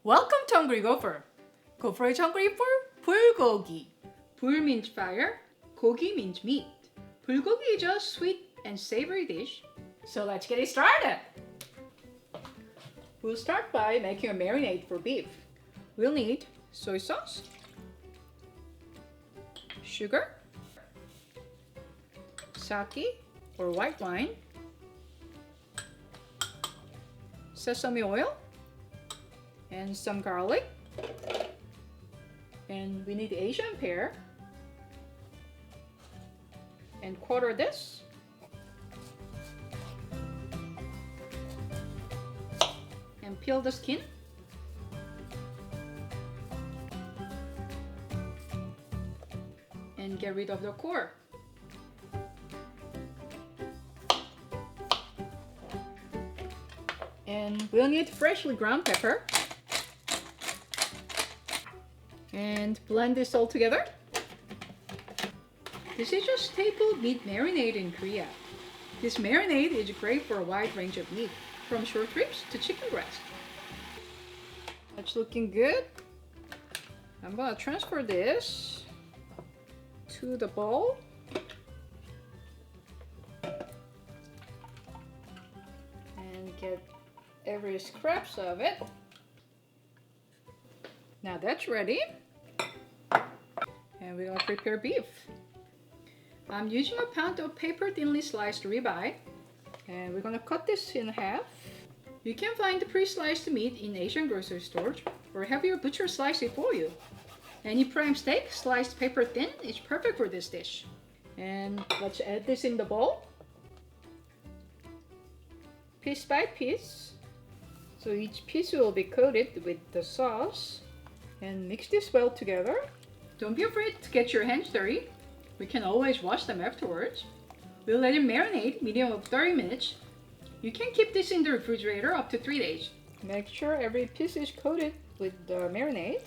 Welcome to Hungry Gopher. Gopher is hungry for bulgogi. Bul means fire, gogi means meat. Bulgogi is a sweet and savory dish. So let's get it started. We'll start by making a marinade for beef. We'll need soy sauce, sugar, sake or white wine, sesame oil, and some garlic. And we need Asian pear and quarter this. And peel the skin. And get rid of the core. And we'll need freshly ground pepper. And blend this all together. This is a staple meat marinade in Korea. This marinade is great for a wide range of meat, from short ribs to chicken breast. That's looking good. I'm gonna transfer this to the bowl. And get every scraps of it. Now that's ready. And we're gonna prepare beef. I'm using a pound of paper thinly sliced ribeye. And we're gonna cut this in half. You can find the pre-sliced meat in Asian grocery stores or have your butcher slice it for you. Any prime steak sliced paper thin is perfect for this dish. And let's add this in the bowl. Piece by piece. So each piece will be coated with the sauce. And mix this well together. Don't be afraid to get your hands dirty. We can always wash them afterwards. We'll let it marinate medium of 30 minutes. You can keep this in the refrigerator up to 3 days. Make sure every piece is coated with the marinade.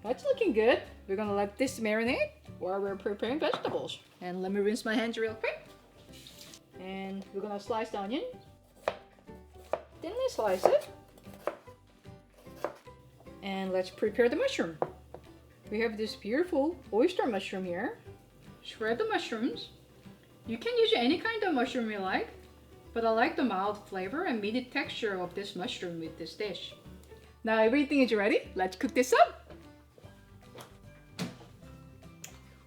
That's looking good. We're gonna let this marinate while we're preparing vegetables. And let me rinse my hands real quick. And we're gonna slice the onion. Thinly slice it. And let's prepare the mushroom. We have this beautiful oyster mushroom here. Shred the mushrooms. You can use any kind of mushroom you like, but I like the mild flavor and meaty texture of this mushroom with this dish. Now everything is ready. Let's cook this up.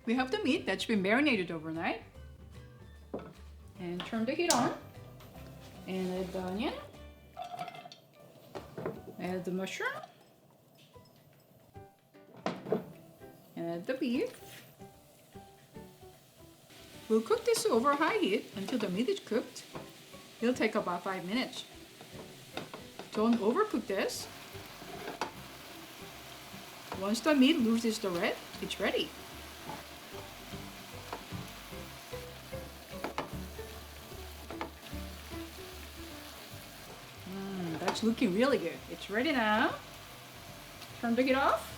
We have the meat that's been marinated overnight. And turn the heat on. And add the onion. Add the mushroom. And add the beef. We'll cook this over high heat until the meat is cooked. It'll take about 5 minutes. Don't overcook this. Once the meat loses the red, it's ready. That's looking really good. It's ready now. Turn the heat off.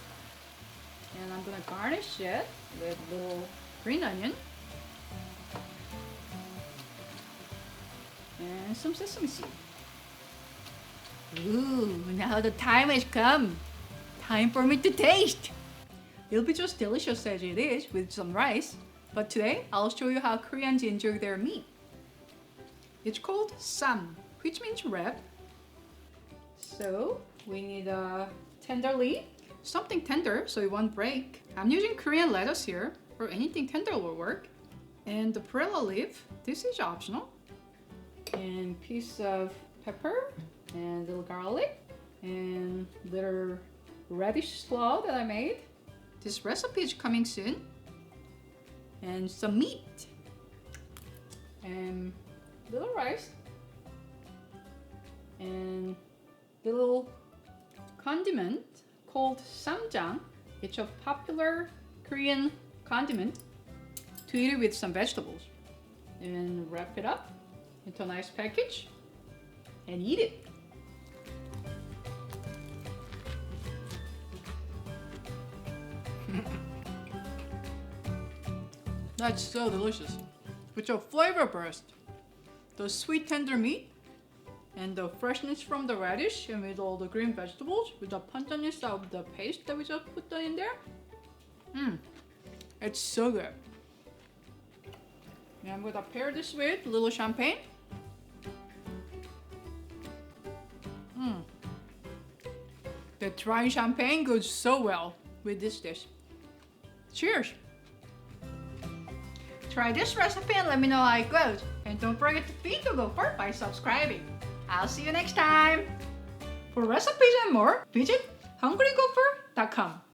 And I'm gonna garnish it with little green onion and some sesame seed. Ooh, now the time has come. Time for me to taste. It'll be just delicious as it is with some rice, but today I'll show you how Koreans enjoy their meat. It's called sam, which means wrap. So we need a tender leaf. Something tender so it won't break. I'm using Korean lettuce here, or anything tender will work. And the perilla leaf, this is optional. And piece of pepper, and little garlic, and little radish slaw that I made. This recipe is coming soon. And some meat. And little rice. And little condiment called samjang. It's a popular Korean condiment to eat it with some vegetables. And wrap it up into a nice package and eat it. That's so delicious. It's a flavor burst. The sweet tender meat and the freshness from the radish and with all the green vegetables with the puntiness of the paste that we just put in there. It's so good. And I'm gonna pair this with a little champagne. The dry champagne goes so well with this dish. Cheers! Try this recipe and let me know how it goes. And don't forget to feed the gopher by subscribing. I'll see you next time! For recipes and more, visit hungrygopher.com.